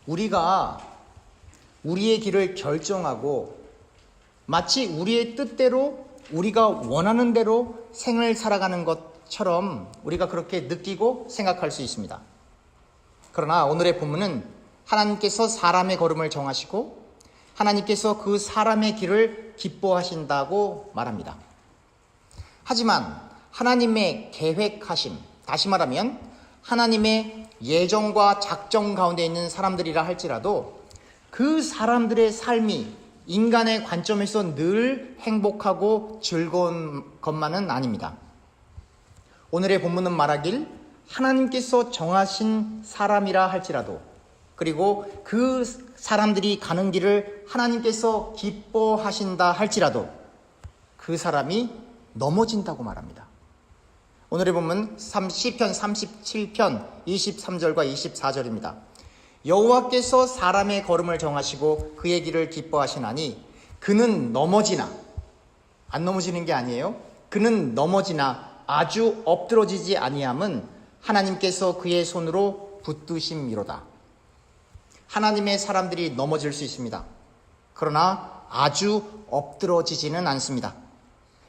우리가 우리의 길을 결정하고 마치 우리의 뜻대로 우리가 원하는 대로 생을 살아가는 것처럼 우리가 그렇게 느끼고 생각할 수 있습니다. 그러나 오늘의 본문은 하나님께서 사람의 걸음을 정하시고 하나님께서 그 사람의 길을 기뻐하신다고 말합니다. 하지만 하나님의 계획하심, 다시 말하면 하나님의 예정과 작정 가운데 있는 사람들이라 할지라도 그 사람들의 삶이 인간의 관점에서 늘 행복하고 즐거운 것만은 아닙니다. 오늘의 본문은 말하길 하나님께서 정하신 사람이라 할지라도 그리고 그 사람들이 가는 길을 하나님께서 기뻐하신다 할지라도 그 사람이 넘어진다고 말합니다. 오늘의 본문 시편 37편 23절과 24절입니다. 여호와께서 사람의 걸음을 정하시고 그의 길을 기뻐하시나니 그는 넘어지나, 안 넘어지는 게 아니에요. 그는 넘어지나 아주 엎드러지지 아니함은 하나님께서 그의 손으로 붙드심이로다. 하나님의 사람들이 넘어질 수 있습니다. 그러나 아주 엎드러지지는 않습니다.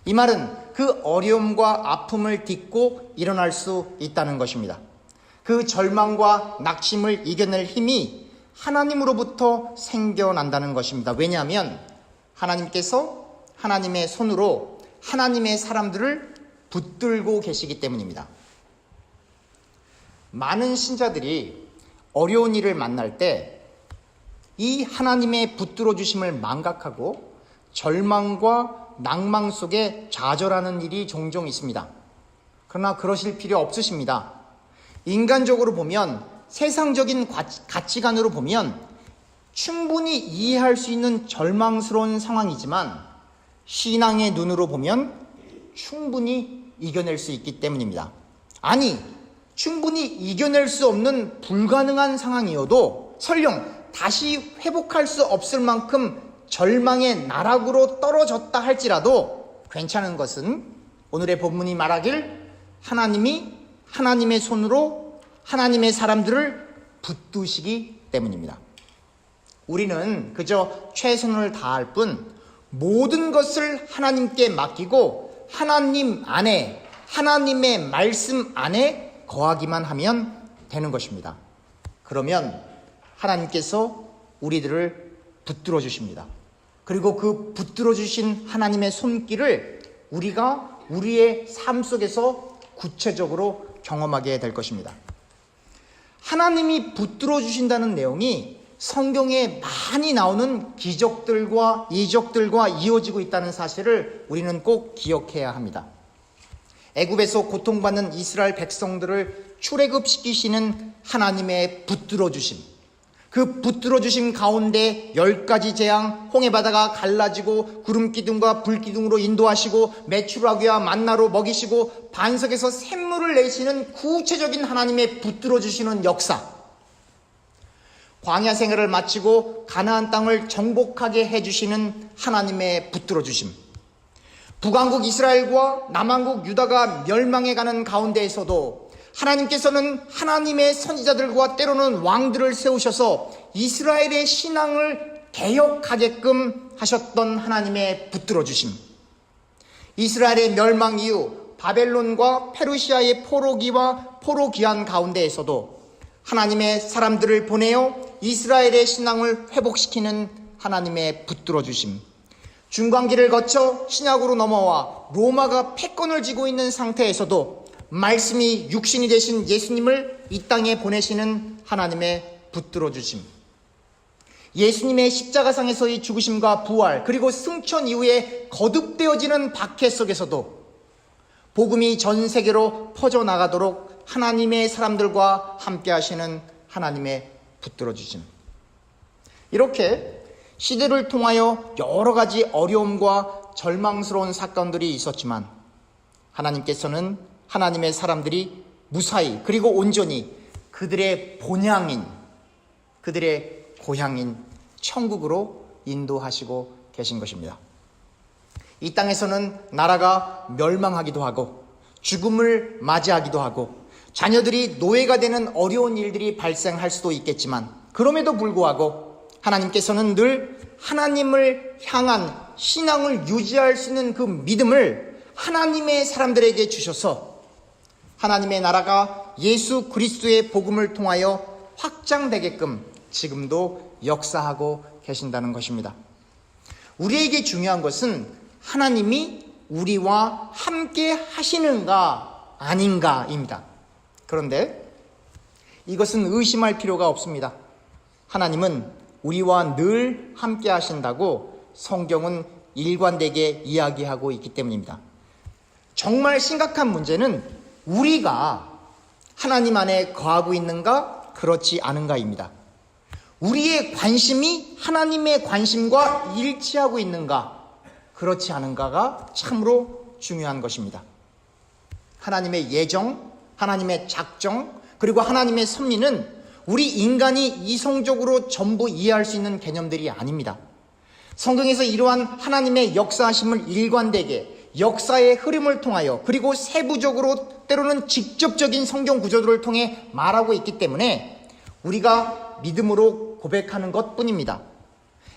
이 말은 그 어려움과 아픔을 딛고 일어날 수 있다는 것입니다. 그 절망과 낙심을 이겨낼 힘이 하나님으로부터 생겨난다는 것입니다. 왜냐하면 하나님께서 하나님의 손으로 하나님의 사람들을 붙들고 계시기 때문입니다. 많은 신자들이 어려운 일을 만날 때 이 하나님의 붙들어 주심을 망각하고 절망과 낭망 속에 좌절하는 일이 종종 있습니다. 그러나 그러실 필요 없으십니다. 인간적으로 보면, 세상적인 가치관으로 보면 충분히 이해할 수 있는 절망스러운 상황이지만 신앙의 눈으로 보면 충분히 이겨낼 수 있기 때문입니다. 아니, 충분히 이겨낼 수 없는 불가능한 상황이어도 설령 다시 회복할 수 없을 만큼 절망의 나락으로 떨어졌다 할지라도 괜찮은 것은 오늘의 본문이 말하길 하나님이 하나님의 손으로 하나님의 사람들을 붙드시기 때문입니다. 우리는 그저 최선을 다할 뿐 모든 것을 하나님께 맡기고 하나님 안에, 하나님의 말씀 안에 거하기만 하면 되는 것입니다. 그러면 하나님께서 우리들을 붙들어 주십니다. 그리고 그 붙들어 주신 하나님의 손길을 우리가 우리의 삶 속에서 구체적으로 경험하게 될 것입니다. 하나님이 붙들어 주신다는 내용이 성경에 많이 나오는 기적들과 이적들과 이어지고 있다는 사실을 우리는 꼭 기억해야 합니다. 애굽에서 고통받는 이스라엘 백성들을 출애굽시키시는 하나님의 붙들어 주심, 그 붙들어 주심 가운데 10가지 재앙, 홍해바다가 갈라지고 구름기둥과 불기둥으로 인도하시고 메추라기와 만나로 먹이시고 반석에서 샘물을 내시는 구체적인 하나님의 붙들어 주시는 역사, 광야 생활을 마치고 가나안 땅을 정복하게 해주시는 하나님의 붙들어 주심, 북왕국 이스라엘과 남왕국 유다가 멸망해가는 가운데에서도 하나님께서는 하나님의 선지자들과 때로는 왕들을 세우셔서 이스라엘의 신앙을 개혁하게끔 하셨던 하나님의 붙들어 주심, 이스라엘의 멸망 이후 바벨론과 페르시아의 포로기와 포로기한 가운데에서도 하나님의 사람들을 보내어 이스라엘의 신앙을 회복시키는 하나님의 붙들어 주심, 중간기를 거쳐 신약으로 넘어와 로마가 패권을 쥐고 있는 상태에서도 말씀이 육신이 되신 예수님을 이 땅에 보내시는 하나님의 붙들어 주심, 예수님의 십자가상에서의 죽으심과 부활 그리고 승천 이후에 거듭되어지는 박해 속에서도 복음이 전 세계로 퍼져나가도록 하나님의 사람들과 함께 하시는 하나님의 붙들어 주심. 이렇게 시대를 통하여 여러 가지 어려움과 절망스러운 사건들이 있었지만 하나님께서는 하나님의 사람들이 무사히 그리고 온전히 그들의 본향인, 그들의 고향인 천국으로 인도하시고 계신 것입니다. 이 땅에서는 나라가 멸망하기도 하고 죽음을 맞이하기도 하고 자녀들이 노예가 되는 어려운 일들이 발생할 수도 있겠지만 그럼에도 불구하고 하나님께서는 늘 하나님을 향한 신앙을 유지할 수 있는 그 믿음을 하나님의 사람들에게 주셔서 하나님의 나라가 예수 그리스도의 복음을 통하여 확장되게끔 지금도 역사하고 계신다는 것입니다. 우리에게 중요한 것은 하나님이 우리와 함께 하시는가 아닌가입니다. 그런데 이것은 의심할 필요가 없습니다. 하나님은 우리와 늘 함께 하신다고 성경은 일관되게 이야기하고 있기 때문입니다. 정말 심각한 문제는 우리가 하나님 안에 거하고 있는가 그렇지 않은가입니다. 우리의 관심이 하나님의 관심과 일치하고 있는가 그렇지 않은가가 참으로 중요한 것입니다. 하나님의 예정, 하나님의 작정, 그리고 하나님의 섭리는 우리 인간이 이성적으로 전부 이해할 수 있는 개념들이 아닙니다. 성경에서 이러한 하나님의 역사하심을 일관되게 역사의 흐름을 통하여 그리고 세부적으로 때로는 직접적인 성경 구조들을 통해 말하고 있기 때문에 우리가 믿음으로 고백하는 것뿐입니다.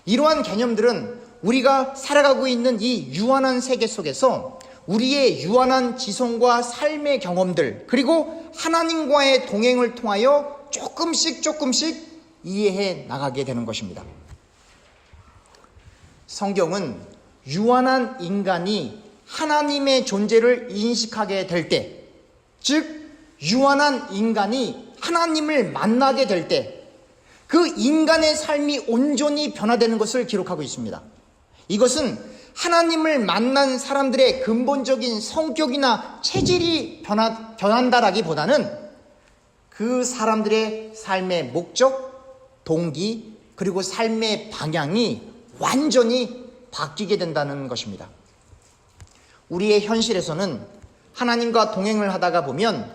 이러한 개념들은 우리가 살아가고 있는 이 유한한 세계 속에서 우리의 유한한 지성과 삶의 경험들 그리고 하나님과의 동행을 통하여 조금씩 이해해 나가게 되는 것입니다. 성경은 유한한 인간이 하나님의 존재를 인식하게 될 때, 즉 유한한 인간이 하나님을 만나게 될 때 그 인간의 삶이 온전히 변화되는 것을 기록하고 있습니다. 이것은 하나님을 만난 사람들의 근본적인 성격이나 체질이 변한다라기보다는 그 사람들의 삶의 목적, 동기, 그리고 삶의 방향이 완전히 바뀌게 된다는 것입니다. 우리의 현실에서는 하나님과 동행을 하다가 보면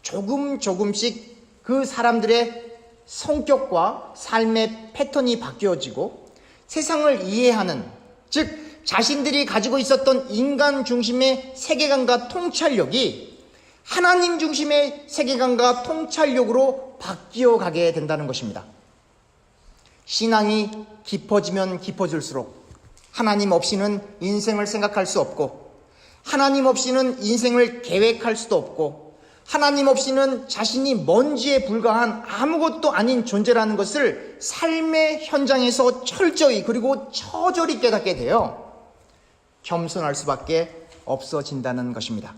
조금씩 그 사람들의 성격과 삶의 패턴이 바뀌어지고 세상을 이해하는, 즉 자신들이 가지고 있었던 인간 중심의 세계관과 통찰력이 하나님 중심의 세계관과 통찰력으로 바뀌어 가게 된다는 것입니다. 신앙이 깊어지면 깊어질수록 하나님 없이는 인생을 생각할 수 없고, 하나님 없이는 인생을 계획할 수도 없고, 하나님 없이는 자신이 먼지에 불과한 아무것도 아닌 존재라는 것을 삶의 현장에서 철저히 그리고 처절히 깨닫게 되어 겸손할 수밖에 없어진다는 것입니다.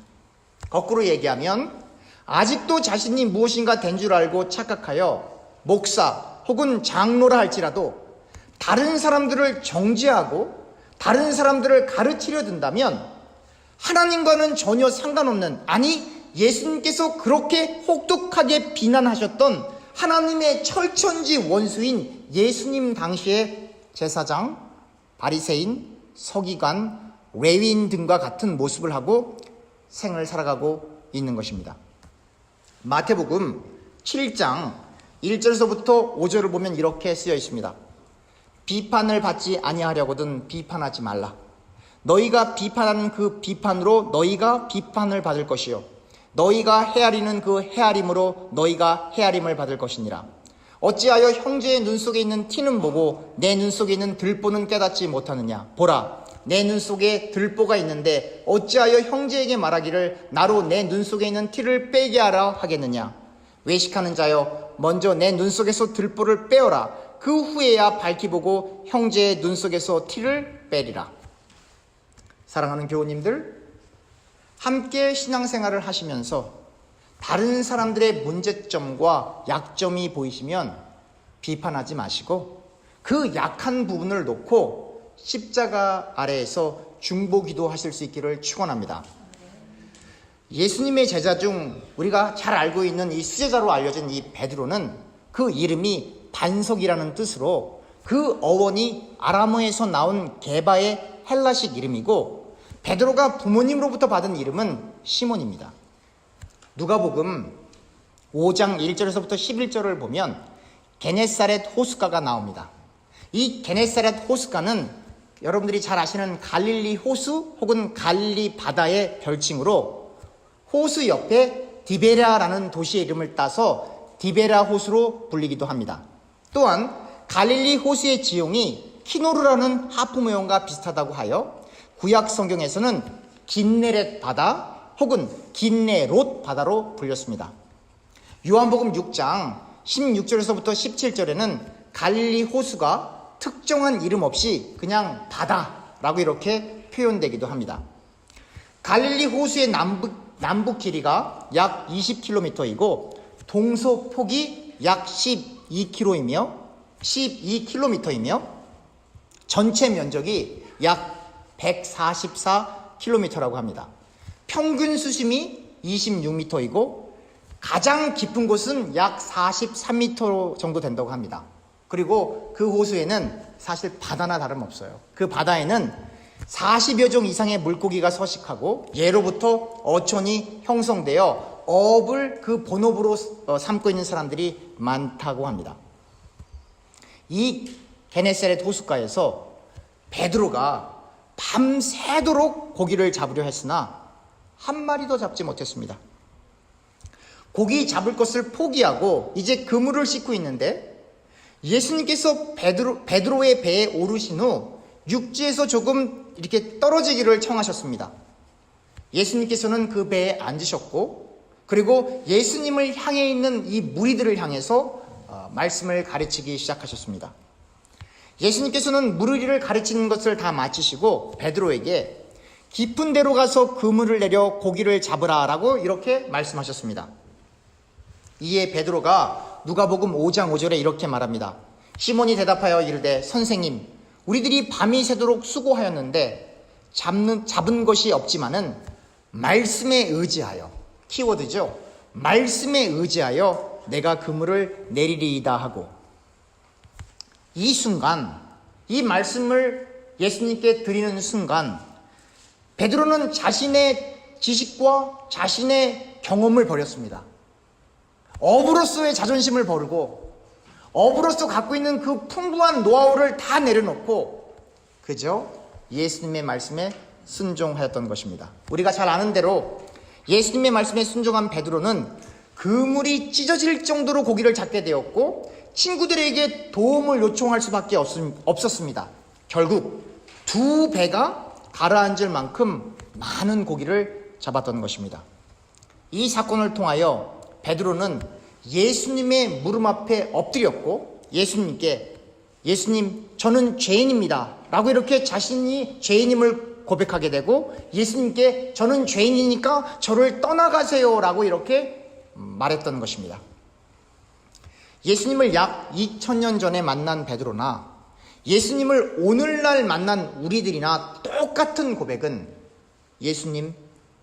거꾸로 얘기하면 아직도 자신이 무엇인가 된 줄 알고 착각하여 목사 혹은 장로라 할지라도 다른 사람들을 정죄하고 다른 사람들을 가르치려 든다면 하나님과는 전혀 상관없는, 아니 예수님께서 그렇게 혹독하게 비난하셨던 하나님의 철천지 원수인 예수님 당시의 제사장, 바리새인, 서기관, 레위인 등과 같은 모습을 하고 생을 살아가고 있는 것입니다. 마태복음 7장 1절에서부터 5절을 보면 이렇게 쓰여 있습니다. 비판을 받지 아니하려거든 비판하지 말라. 너희가 비판하는 그 비판으로 너희가 비판을 받을 것이요 너희가 헤아리는 그 헤아림으로 너희가 헤아림을 받을 것이니라. 어찌하여 형제의 눈 속에 있는 티는 보고 내 눈 속에 있는 들보는 깨닫지 못하느냐. 보라, 내 눈 속에 들보가 있는데 어찌하여 형제에게 말하기를 나로 내 눈 속에 있는 티를 빼게 하라 하겠느냐. 외식하는 자여, 먼저 내 눈 속에서 들보를 빼어라. 그 후에야 밝히 보고 형제의 눈 속에서 티를 빼리라. 사랑하는 교우님들, 함께 신앙생활을 하시면서 다른 사람들의 문제점과 약점이 보이시면 비판하지 마시고 그 약한 부분을 놓고 십자가 아래에서 중보기도 하실 수 있기를 축원합니다. 예수님의 제자 중 우리가 잘 알고 있는 이 수제자로 알려진 이 베드로는 그 이름이 반석이라는 뜻으로 그 어원이 아람어에서 나온 게바의 헬라식 이름이고, 베드로가 부모님으로부터 받은 이름은 시몬입니다. 누가복음 5장 1절에서부터 11절을 보면 게네사렛 호숫가가 나옵니다. 이 게네사렛 호숫가는 여러분들이 잘 아시는 갈릴리 호수 혹은 갈릴리 바다의 별칭으로 호수 옆에 디베라라는 도시의 이름을 따서 디베라 호수로 불리기도 합니다. 또한 갈릴리 호수의 지용이 키노르라는 하프 모형과 비슷하다고 하여 구약 성경에서는 긴네렛 바다 혹은 긴네롯 바다로 불렸습니다. 요한복음 6장 16절에서부터 17절에는 갈릴리 호수가 특정한 이름 없이 그냥 바다라고 이렇게 표현되기도 합니다. 갈릴리 호수의 남북 길이가 약 20km이고 동서폭이 약 12km이며 전체 면적이 약 144km라고 합니다. 평균 수심이 26m이고 가장 깊은 곳은 약 43m 정도 된다고 합니다. 그리고 그 호수에는 사실 바다나 다름없어요. 그 바다에는 40여 종 이상의 물고기가 서식하고 예로부터 어촌이 형성되어 어업을 그 본업으로 삼고 있는 사람들이 많다고 합니다. 이 게네사렛 호숫가에서 베드로가 밤새도록 고기를 잡으려 했으나 한 마리도 잡지 못했습니다. 고기 잡을 것을 포기하고 이제 그물을 싣고 있는데 예수님께서 베드로의 배에 오르신 후 육지에서 조금 이렇게 떨어지기를 청하셨습니다. 예수님께서는 그 배에 앉으셨고 그리고 예수님을 향해 있는 이 무리들을 향해서 말씀을 가르치기 시작하셨습니다. 예수님께서는 무리를 가르치는 것을 다 마치시고 베드로에게 깊은 데로 가서 그물을 내려 고기를 잡으라라고 이렇게 말씀하셨습니다. 이에 베드로가 누가복음 5장 5절에 이렇게 말합니다. 시몬이 대답하여 이르되 선생님 우리들이 밤이 새도록 수고하였는데 잡은 것이 없지만은 말씀에 의지하여 키워드죠. 말씀에 의지하여 내가 그물을 내리리이다 하고 이 순간 이 말씀을 예수님께 드리는 순간 베드로는 자신의 지식과 자신의 경험을 버렸습니다. 어부로서의 자존심을 버리고 어부로서 갖고 있는 그 풍부한 노하우를 다 내려놓고 그저 예수님의 말씀에 순종하였던 것입니다. 우리가 잘 아는 대로 예수님의 말씀에 순종한 베드로는 그물이 찢어질 정도로 고기를 잡게 되었고 친구들에게 도움을 요청할 수밖에 없었습니다. 결국 두 배가 가라앉을 만큼 많은 고기를 잡았던 것입니다. 이 사건을 통하여 베드로는 예수님의 무릎 앞에 엎드렸고 예수님 저는 죄인입니다 라고 이렇게 자신이 죄인임을 고백하게 되고 예수님께 저는 죄인이니까 저를 떠나가세요 라고 이렇게 말했던 것입니다. 예수님을 약 2000년 전에 만난 베드로나 예수님을 오늘날 만난 우리들이나 똑같은 고백은 예수님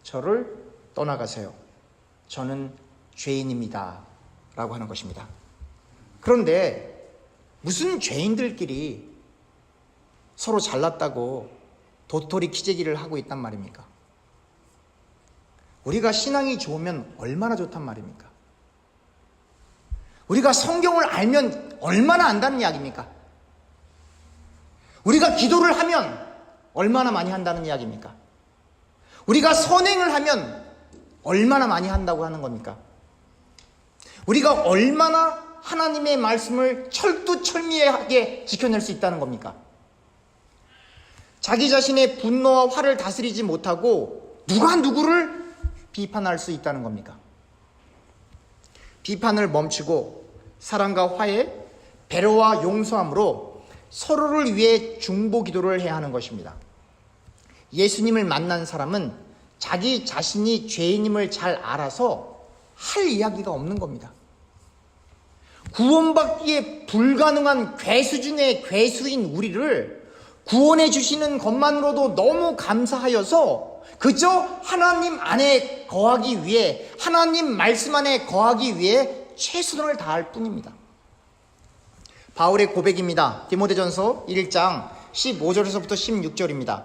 저를 떠나가세요. 저는 죄인입니다 라고 하는 것입니다. 그런데 무슨 죄인들끼리 서로 잘났다고 도토리 키재기를 하고 있단 말입니까? 우리가 신앙이 좋으면 얼마나 좋단 말입니까? 우리가 성경을 알면 얼마나 안다는 이야기입니까? 우리가 기도를 하면 얼마나 많이 한다는 이야기입니까? 우리가 선행을 하면 얼마나 많이 한다고 하는 겁니까? 우리가 얼마나 하나님의 말씀을 철두철미하게 지켜낼 수 있다는 겁니까? 자기 자신의 분노와 화를 다스리지 못하고 누가 누구를 비판할 수 있다는 겁니까? 비판을 멈추고 사랑과 화해, 배려와 용서함으로 서로를 위해 중보 기도를 해야 하는 것입니다. 예수님을 만난 사람은 자기 자신이 죄인임을 잘 알아서 할 이야기가 없는 겁니다. 구원받기에 불가능한 괴수 중의 괴수인 우리를 구원해 주시는 것만으로도 너무 감사하여서 그저 하나님 안에 거하기 위해 하나님 말씀 안에 거하기 위해 최선을 다할 뿐입니다. 바울의 고백입니다. 디모데전서 1장 15절에서부터 16절입니다.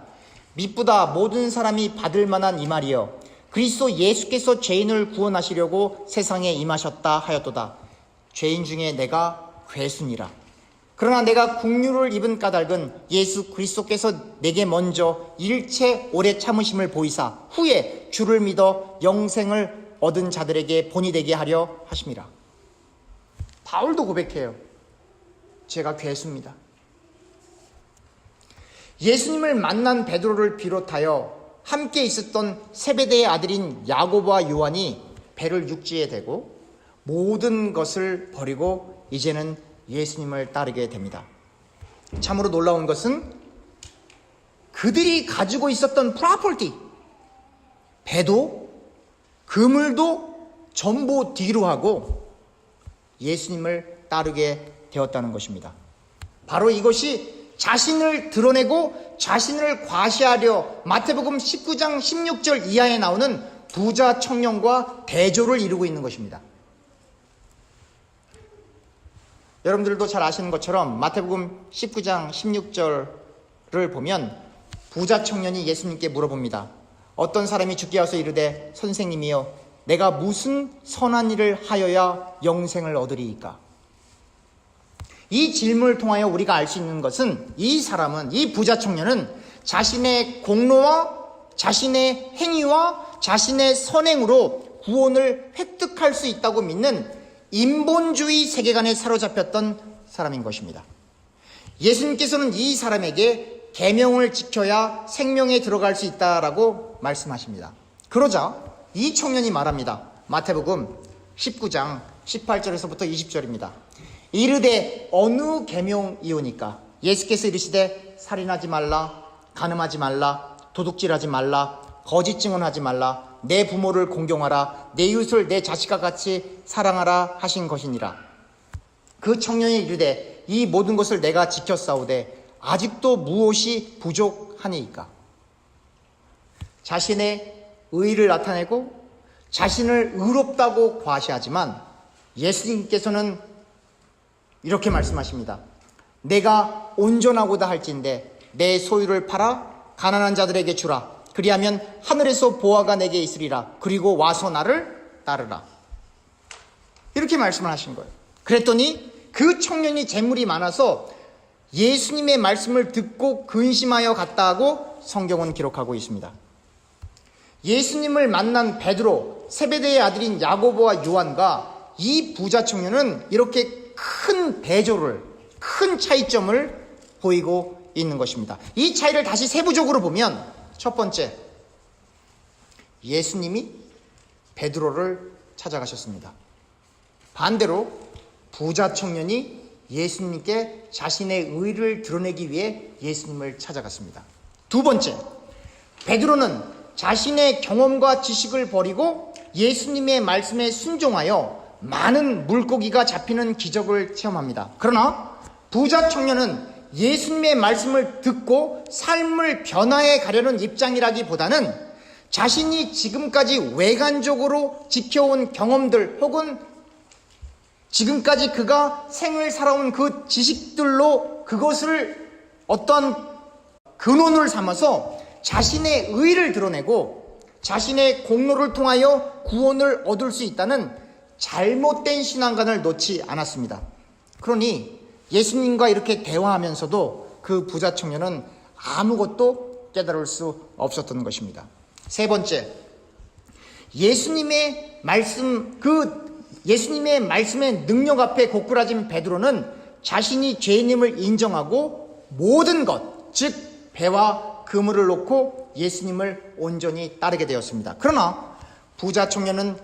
미쁘다 모든 사람이 받을 만한 이 말이여 그리스도 예수께서 죄인을 구원하시려고 세상에 임하셨다 하였도다. 죄인 중에 내가 괴순이라. 그러나 내가 국류를 입은 까닭은 예수 그리스도께서 내게 먼저 일체 오래 참으심을 보이사 후에 주를 믿어 영생을 얻은 자들에게 본이 되게 하려 하심이라. 바울도 고백해요. 제가 괴수입니다. 예수님을 만난 베드로를 비롯하여 함께 있었던 세베대의 아들인 야고보와 요한이 배를 육지에 대고 모든 것을 버리고 이제는 예수님을 따르게 됩니다. 참으로 놀라운 것은 그들이 가지고 있었던 프로퍼티, 배도 그물도 전부 뒤로 하고 예수님을 따르게 되었다는 것입니다. 바로 이것이 자신을 드러내고 자신을 과시하려 마태복음 19장 16절 이하에 나오는 부자 청년과 대조를 이루고 있는 것입니다. 여러분들도 잘 아시는 것처럼 마태복음 19장 16절을 보면 부자 청년이 예수님께 물어봅니다. 어떤 사람이 주께 와서 이르되 선생님이여 내가 무슨 선한 일을 하여야 영생을 얻으리이까? 이 질문을 통하여 우리가 알 수 있는 것은 이 사람은, 이 부자 청년은 자신의 공로와 자신의 행위와 자신의 선행으로 구원을 획득할 수 있다고 믿는 인본주의 세계관에 사로잡혔던 사람인 것입니다. 예수님께서는 이 사람에게 계명을 지켜야 생명에 들어갈 수 있다라고 말씀하십니다. 그러자 이 청년이 말합니다. 마태복음 19장 18절에서부터 20절입니다. 이르되 어느 계명이오니까? 예수께서 이르시되 살인하지 말라, 간음하지 말라, 도둑질하지 말라, 거짓 증언하지 말라, 내 부모를 공경하라, 내 이웃을 내 자식과 같이 사랑하라 하신 것이니라. 그 청년이 이르되 이 모든 것을 내가 지켰사오되 아직도 무엇이 부족하니이까? 자신의 의의를 나타내고 자신을 의롭다고 과시하지만 예수님께서는 이렇게 말씀하십니다. 내가 온전하고다 할진대 내 소유를 팔아 가난한 자들에게 주라. 그리하면 하늘에서 보화가 내게 있으리라. 그리고 와서 나를 따르라. 이렇게 말씀을 하신 거예요. 그랬더니 그 청년이 재물이 많아서 예수님의 말씀을 듣고 근심하여 갔다 하고 성경은 기록하고 있습니다. 예수님을 만난 베드로, 세베대의 아들인 야고보와 요한과 이 부자 청년은 이렇게 큰 대조를, 큰 차이점을 보이고 있는 것입니다. 이 차이를 다시 세부적으로 보면 첫 번째, 예수님이 베드로를 찾아가셨습니다. 반대로 부자 청년이 예수님께 자신의 의를 드러내기 위해 예수님을 찾아갔습니다. 두 번째, 베드로는 자신의 경험과 지식을 버리고 예수님의 말씀에 순종하여 많은 물고기가 잡히는 기적을 체험합니다. 그러나 부자 청년은 예수님의 말씀을 듣고 삶을 변화해 가려는 입장이라기보다는 자신이 지금까지 외관적으로 지켜온 경험들 혹은 지금까지 그가 생을 살아온 그 지식들로 그것을 어떤 근원을 삼아서 자신의 의를 드러내고 자신의 공로를 통하여 구원을 얻을 수 있다는 잘못된 신앙관을 놓지 않았습니다. 그러니 예수님과 이렇게 대화하면서도 그 부자 청년은 아무것도 깨달을 수 없었던 것입니다. 세 번째, 예수님의 말씀의 능력 앞에 고꾸라진 베드로는 자신이 죄인임을 인정하고 모든 것, 즉 배와 그물을 놓고 예수님을 온전히 따르게 되었습니다. 그러나 부자 청년은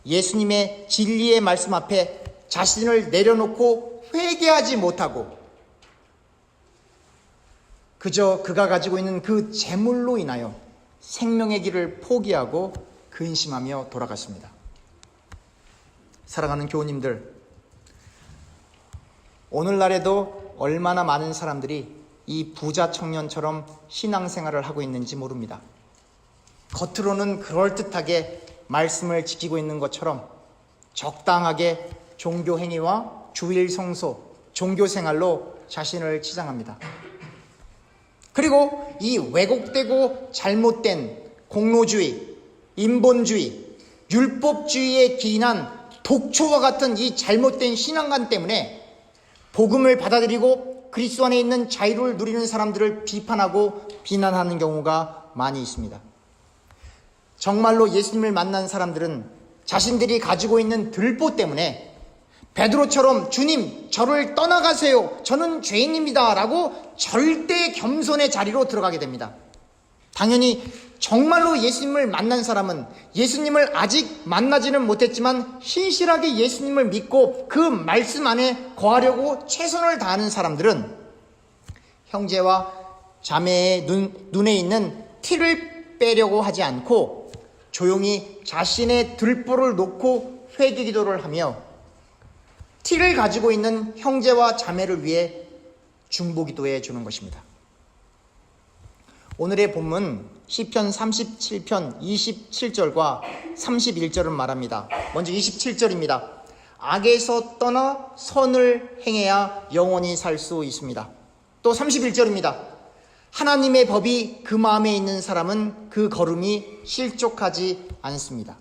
예수님의 진리의 말씀 앞에 자신을 내려놓고 회개하지 못하고 그저 그가 가지고 있는 그 재물로 인하여 생명의 길을 포기하고 근심하며 돌아갔습니다. 사랑하는 교우님들, 오늘날에도 얼마나 많은 사람들이 이 부자 청년처럼 신앙생활을 하고 있는지 모릅니다. 겉으로는 그럴듯하게 말씀을 지키고 있는 것처럼 적당하게 종교 행위와 주일 성소, 종교 생활로 자신을 치장합니다. 그리고 이 왜곡되고 잘못된 공로주의, 인본주의, 율법주의에 기인한 독초와 같은 이 잘못된 신앙관 때문에 복음을 받아들이고 그리스도 안에 있는 자유를 누리는 사람들을 비판하고 비난하는 경우가 많이 있습니다. 정말로 예수님을 만난 사람들은 자신들이 가지고 있는 들보 때문에 베드로처럼 주님, 저를 떠나가세요. 저는 죄인입니다. 라고 절대 겸손의 자리로 들어가게 됩니다. 당연히 정말로 예수님을 만난 사람은 예수님을 아직 만나지는 못했지만 신실하게 예수님을 믿고 그 말씀 안에 거하려고 최선을 다하는 사람들은 형제와 자매의 눈에 있는 티를 빼려고 하지 않고 조용히 자신의 들보를 놓고 회개 기도를 하며 티를 가지고 있는 형제와 자매를 위해 중보 기도해 주는 것입니다. 오늘의 본문 시편 37편 27절과 31절은 말합니다. 먼저 27절입니다. 악에서 떠나 선을 행해야 영원히 살 수 있습니다. 또 31절입니다. 하나님의 법이 그 마음에 있는 사람은 그 걸음이 실족하지 않습니다.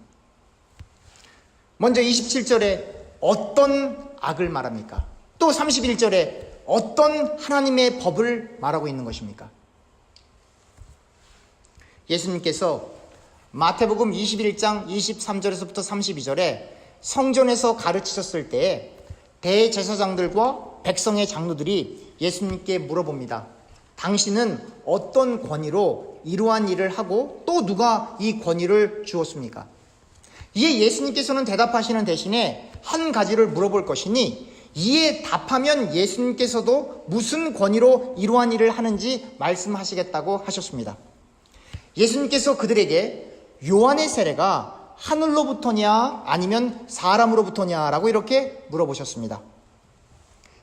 먼저 27절에 어떤 악을 말합니까? 또 31절에 어떤 하나님의 법을 말하고 있는 것입니까? 예수님께서 마태복음 21장 23절에서부터 32절에 성전에서 가르치셨을 때에 대제사장들과 백성의 장로들이 예수님께 물어봅니다. 당신은 어떤 권위로 이러한 일을 하고 또 누가 이 권위를 주었습니까? 이에 예수님께서는 대답하시는 대신에 한 가지를 물어볼 것이니 이에 답하면 예수님께서도 무슨 권위로 이러한 일을 하는지 말씀하시겠다고 하셨습니다. 예수님께서 그들에게 요한의 세례가 하늘로부터냐 아니면 사람으로부터냐라고 이렇게 물어보셨습니다.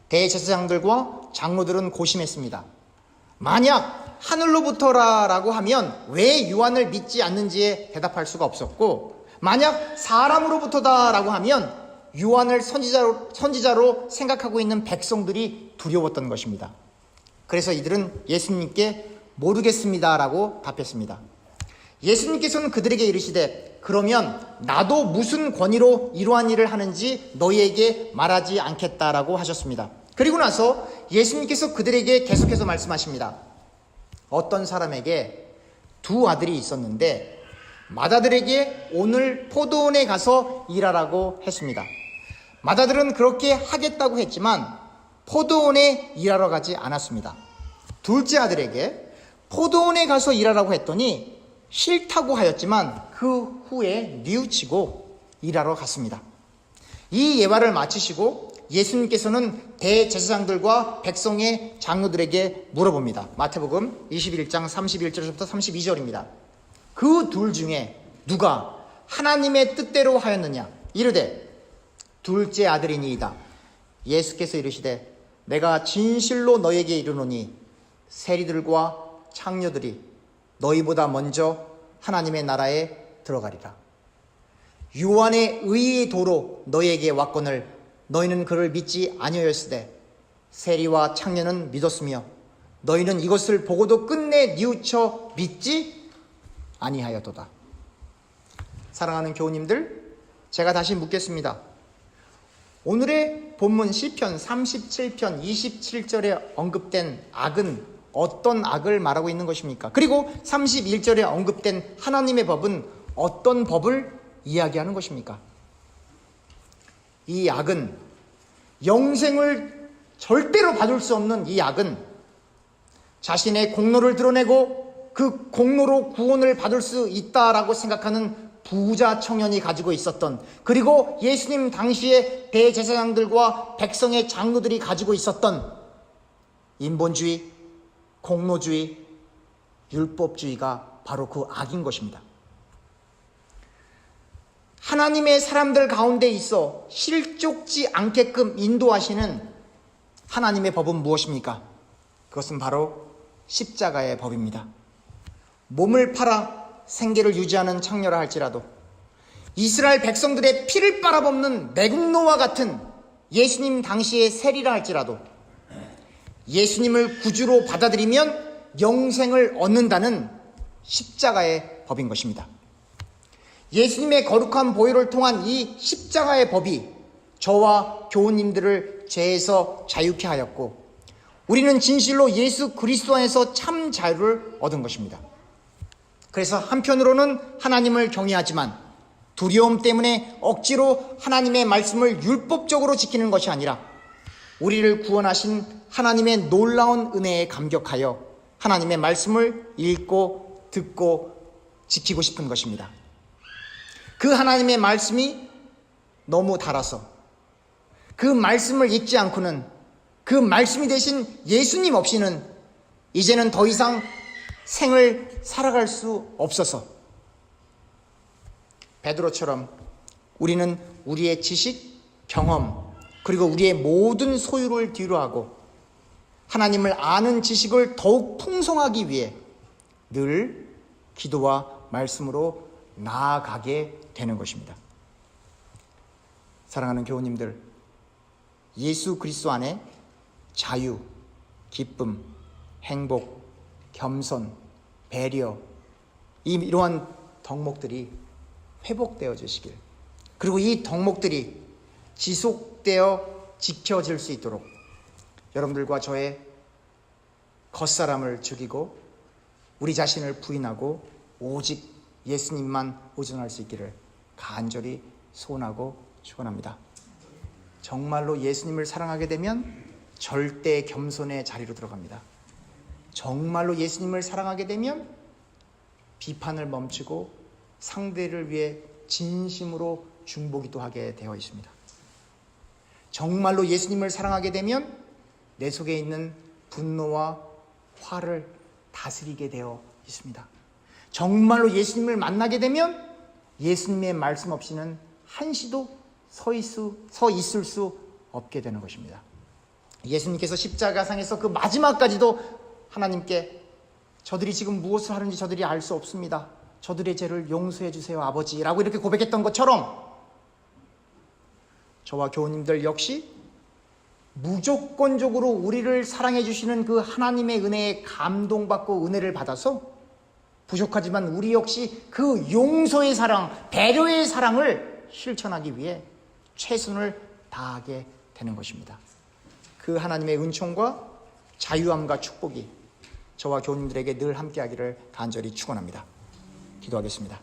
대제사장들과 장로들은 고심했습니다. 만약 하늘로부터라고 하면 왜 요한을 믿지 않는지에 대답할 수가 없었고, 만약 사람으로부터다라고 하면 요한을 선지자로 생각하고 있는 백성들이 두려웠던 것입니다. 그래서 이들은 예수님께 모르겠습니다라고 답했습니다. 예수님께서는 그들에게 이르시되 그러면 나도 무슨 권위로 이러한 일을 하는지 너희에게 말하지 않겠다라고 하셨습니다. 그리고 나서 예수님께서 그들에게 계속해서 말씀하십니다. 어떤 사람에게 두 아들이 있었는데 맏아들에게 오늘 포도원에 가서 일하라고 했습니다. 맏아들은 그렇게 하겠다고 했지만 포도원에 일하러 가지 않았습니다. 둘째 아들에게 포도원에 가서 일하라고 했더니 싫다고 하였지만 그 후에 뉘우치고 일하러 갔습니다. 이 예화를 마치시고 예수님께서는 대제사장들과 백성의 장로들에게 물어봅니다. 마태복음 21장 31절부터 32절입니다. 그 둘 중에 누가 하나님의 뜻대로 하였느냐? 이르되 둘째 아들이니이다. 예수께서 이르시되 내가 진실로 너에게 이르노니 세리들과 창녀들이 너희보다 먼저 하나님의 나라에 들어가리라. 요한의 의의 도로 너희에게 왔거늘 너희는 그를 믿지 아니하였으되 세리와 창녀는 믿었으며 너희는 이것을 보고도 끝내 뉘우쳐 믿지 아니하였도다. 사랑하는 교우님들, 제가 다시 묻겠습니다. 오늘의 본문 시편 37편 27절에 언급된 악은 어떤 악을 말하고 있는 것입니까? 그리고 31절에 언급된 하나님의 법은 어떤 법을 이야기하는 것입니까? 이 악은, 영생을 절대로 받을 수 없는 이 악은 자신의 공로를 드러내고 그 공로로 구원을 받을 수 있다라고 생각하는 부자 청년이 가지고 있었던, 그리고 예수님 당시에 대제사장들과 백성의 장로들이 가지고 있었던 인본주의, 공로주의, 율법주의가 바로 그 악인 것입니다. 하나님의 사람들 가운데 있어 실족지 않게끔 인도하시는 하나님의 법은 무엇입니까? 그것은 바로 십자가의 법입니다. 몸을 팔아 생계를 유지하는 창녀라 할지라도 이스라엘 백성들의 피를 빨아먹는 매국노와 같은 예수님 당시의 세리라 할지라도 예수님을 구주로 받아들이면 영생을 얻는다는 십자가의 법인 것입니다. 예수님의 거룩한 보혈을 통한 이 십자가의 법이 저와 교우님들을 죄에서 자유케 하였고 우리는 진실로 예수 그리스도 안에서 참 자유를 얻은 것입니다. 그래서 한편으로는 하나님을 경외하지만 두려움 때문에 억지로 하나님의 말씀을 율법적으로 지키는 것이 아니라 우리를 구원하신 하나님의 놀라운 은혜에 감격하여 하나님의 말씀을 읽고 듣고 지키고 싶은 것입니다. 그 하나님의 말씀이 너무 달아서 그 말씀을 읽지 않고는, 그 말씀이 되신 예수님 없이는 이제는 더 이상 생을 살아갈 수 없어서 베드로처럼 우리는 우리의 지식, 경험, 그리고 우리의 모든 소유를 뒤로하고 하나님을 아는 지식을 더욱 풍성하기 위해 늘 기도와 말씀으로 나아가게 되는 것입니다. 사랑하는 교우님들, 예수 그리스도 안에 자유, 기쁨, 행복, 겸손, 배려, 이러한 덕목들이 회복되어지시길, 그리고 이 덕목들이 지속되어 지켜질 수 있도록 여러분들과 저의 겉사람을 죽이고 우리 자신을 부인하고 오직 예수님만 의존할 수 있기를 간절히 소원하고 축원합니다. 정말로 예수님을 사랑하게 되면 절대 겸손의 자리로 들어갑니다. 정말로 예수님을 사랑하게 되면 비판을 멈추고 상대를 위해 진심으로 중보기도 하게 되어 있습니다. 정말로 예수님을 사랑하게 되면 내 속에 있는 분노와 화를 다스리게 되어 있습니다. 정말로 예수님을 만나게 되면 예수님의 말씀 없이는 한시도 서 있을 수 없게 되는 것입니다. 예수님께서 십자가상에서 그 마지막까지도 하나님께 저들이 지금 무엇을 하는지 저들이 알 수 없습니다. 저들의 죄를 용서해 주세요, 아버지라고 이렇게 고백했던 것처럼 저와 교우님들 역시 무조건적으로 우리를 사랑해 주시는 그 하나님의 은혜에 감동받고 은혜를 받아서 부족하지만 우리 역시 그 용서의 사랑, 배려의 사랑을 실천하기 위해 최선을 다하게 되는 것입니다. 그 하나님의 은총과 자유함과 축복이 저와 교우님들에게 늘 함께하기를 간절히 축원합니다. 기도하겠습니다.